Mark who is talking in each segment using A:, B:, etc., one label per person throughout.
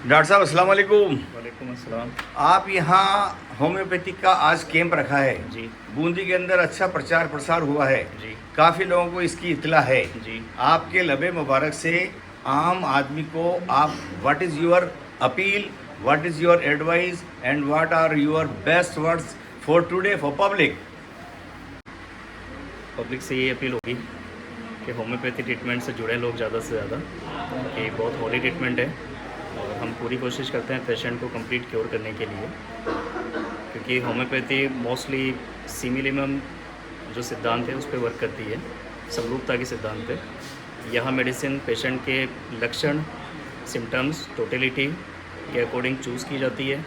A: Doctor साहब अस्सलाम वालेकुम।
B: वालेकुम अस्सलाम।
A: आप यहाँ होम्योपैथिक का आज कैंप रखा है।
B: जी
A: बूंदी के अंदर अच्छा प्रचार प्रसार हुआ है।
B: जी
A: काफ़ी लोगों को इसकी इत्तला है।
B: जी।
A: आपके लबे मुबारक से आम आदमी को आप what is your appeal, what is your advice and what are your best words for today for public.
B: Public से ये अपील होगी कि होम्योपैथी ट्रीटमेंट से जुड़े लोग ज़्यादा से ज़्यादा, कि बहुत हॉली ट्रीटमेंट है और हम पूरी कोशिश करते हैं पेशेंट को कंप्लीट क्योर करने के लिए, क्योंकि होम्योपैथी मोस्टली सिमिलिमम जो सिद्धांत है उस पर वर्क करती है, समरूपता के सिद्धांत पे। यह मेडिसिन पेशेंट के लक्षण, सिम्टम्स, टोटलिटी के अकॉर्डिंग चूज़ की जाती है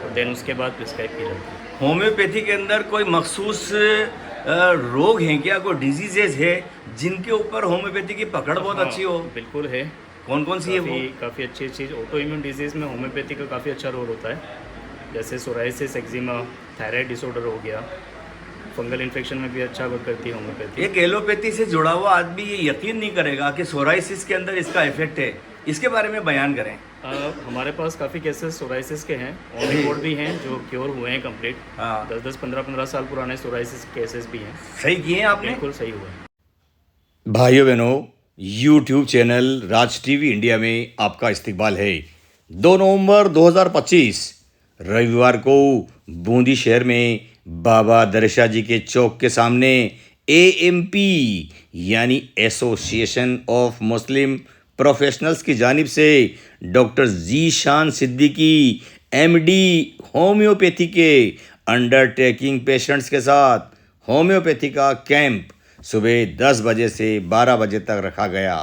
B: और देन उसके बाद प्रिस्क्राइब की जाती है।
A: होम्योपैथी के अंदर कोई मखसूस रोग हैं क्या, कोई डिजीजेज है जिनके ऊपर होम्योपैथी की पकड़ बहुत
B: हाँ,
A: अच्छी हो?
B: बिल्कुल है।
A: कौन कौन सी है वो?
B: काफ़ी अच्छी चीज़, ऑटो इम्यून डिजीज़ में होम्योपैथी का काफ़ी अच्छा रोल होता है, जैसे सोराइसिस, एक्जिमा, थायराइड डिसऑर्डर हो गया। फंगल इन्फेक्शन में भी अच्छा वर्क करती है होम्योपैथी।
A: एक एलोपैथी से जुड़ा हुआ आदमी ये यकीन नहीं करेगा कि सोराइसिस के अंदर इसका इफेक्ट है। इसके बारे में बयान करें।
B: हमारे पास काफ़ी केसेस सोराइसिस के हैं, ऑन रिकॉर्ड भी हैं जो क्योर हुए हैं कंप्लीट।
A: हाँ,
B: 10-10, 15-15 साल पुराने सोराइसिस केसेस भी हैं।
A: सही किए हैं आपने।
B: बिल्कुल सही हुआ है।
A: भाइयों बहनों, यूट्यूब चैनल राज टीवी इंडिया में आपका इस्तकबाल है। 2 नवंबर 2025 रविवार को बूंदी शहर में बाबा दरशा जी के चौक के सामने एएमपी यानी एसोसिएशन ऑफ मुस्लिम प्रोफेशनल्स की जानिब से doctor Zeeshan Siddiqui MD homeopathy के अंडरटेकिंग पेशेंट्स के साथ होम्योपैथी का कैंप सुबह 10 बजे से 12 बजे तक रखा गया।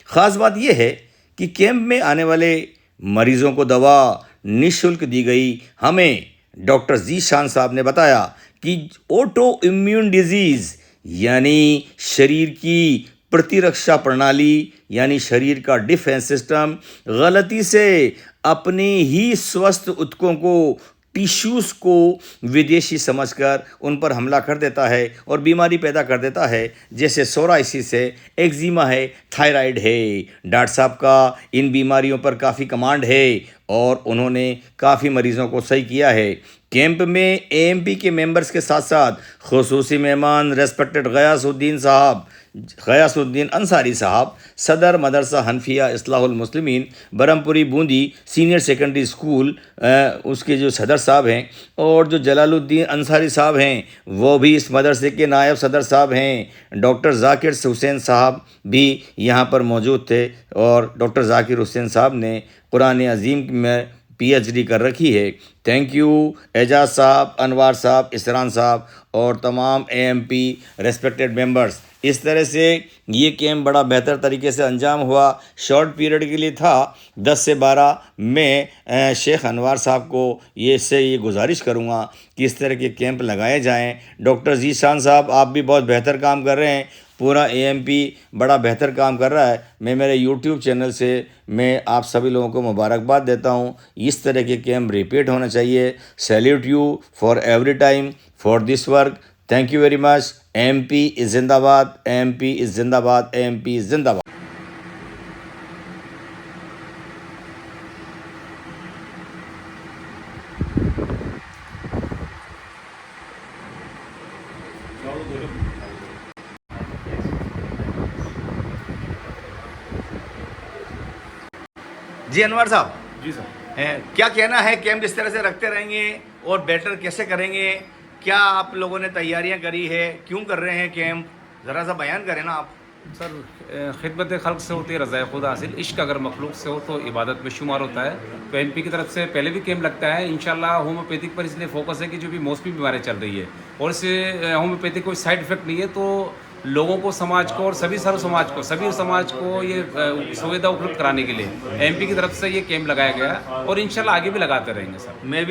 A: ख़ास बात यह है कि कैंप में आने वाले मरीज़ों को दवा निःशुल्क दी गई। हमें डॉक्टर जीशान साहब ने बताया कि ऑटो इम्यून डिजीज़ यानी शरीर की प्रतिरक्षा प्रणाली यानी शरीर का डिफेंस सिस्टम गलती से अपने ही स्वस्थ ऊतकों को, टिश्यूज़ को विदेशी समझकर उन पर हमला कर देता है और बीमारी पैदा कर देता है, जैसे सोराइसिस है, एक्जिमा है, थायराइड है। डॉक्टर साहब का इन बीमारियों पर काफ़ी कमांड है और उन्होंने काफ़ी मरीज़ों को सही किया है। कैंप में एएमपी के मेंबर्स के साथ साथ खुसूसी मेहमान रेस्पेक्टेड गयासुद्दीन अंसारी साहब, सदर मदरसा हनफिया इस्लाहुल मुस्लिमीन Berhampuri Bundi senior secondary school, उसके जो सदर साहब हैं, और जो जलालुद्दीन अंसारी साहब हैं वो भी इस मदरसे के नायब सदर साहब हैं। डॉक्टर जाकिर हुसैन साहब भी यहाँ पर मौजूद थे और डॉक्टर जाकिर हुसैन साहब ने कुरान अजीम में पीएचडी कर रखी है। थैंक यू एजाज साहब, अनवार साहब, इसरान साहब और तमाम एएमपी रेस्पेक्टेड मेंबर्स। इस तरह से ये कैंप बड़ा बेहतर तरीके से अंजाम हुआ। शॉर्ट पीरियड के लिए था 10 से 12। मैं शेख अनवार साहब को ये गुजारिश करूँगा कि इस तरह के कैंप लगाए जाएं। डॉक्टर जीशान साहब, आप भी बहुत बेहतर काम कर रहे हैं। पूरा एएमपी बड़ा बेहतर काम कर रहा है। मैं मेरे यूट्यूब चैनल से मैं आप सभी लोगों को मुबारकबाद देता हूँ। इस तरह के कैंप रिपीट होना चाहिए। Salute you for every time for this work. Thank you very much. MP is जिंदाबाद, एमपी इज़ जिंदाबाद, एमपी इज़ जिंदाबाद। जी अनवर साहब,
C: जी सर।
A: क्या कहना है? कैंप इस तरह से रखते रहेंगे और बेटर कैसे करेंगे? क्या आप लोगों ने तैयारियां करी है? क्यों कर रहे हैं कैंप? ज़रा सा बयान करें ना आप।
C: सर, खिदमत खल्क से होती है रज़ाए खुद हासिल। इश्क अगर मखलूक से हो तो इबादत में शुमार होता है। तो एमपी की तरफ से पहले भी कैंप लगता है। इंशाल्लाह होम्योपैथिक पर इसलिए फोकस है कि जो भी मौसमी बीमारियाँ चल रही है और इससे होम्योपैथिक कोई साइड इफेक्ट नहीं है, तो लोगों को, समाज को और सभी सभी समाज को ये सुविधा उपलब्ध कराने के लिए एमपी की तरफ से ये कैंप लगाया गया और इंशाल्लाह आगे भी लगाते रहेंगे सर।
A: मैं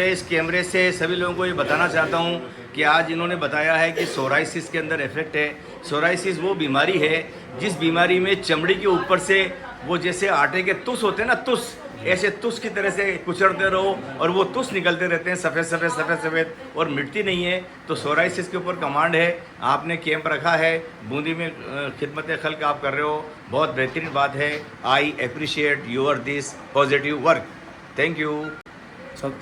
A: इस कैमरे से सभी लोगों को ये बताना चाहता हूँ कि आज इन्होंने बताया है कि सोराइसिस के अंदर इफेक्ट है। सोराइसिस वो बीमारी है जिस बीमारी में चमड़ी के ऊपर से वो जैसे आटे के तुस होते हैं ना, तुस, ऐसे तुस की तरह से कुचलते रहो और वो तुस निकलते रहते हैं सफ़ेद सफ़ेद सफ़ेद सफ़ेद और मिटती नहीं है। तो सोराइसिस के ऊपर कमांड है, आपने कैंप रखा है बूंदी में, खिदमत खल्क आप कर रहे हो, बहुत बेहतरीन बात है। I appreciate your this positive work. Thank you.
C: सब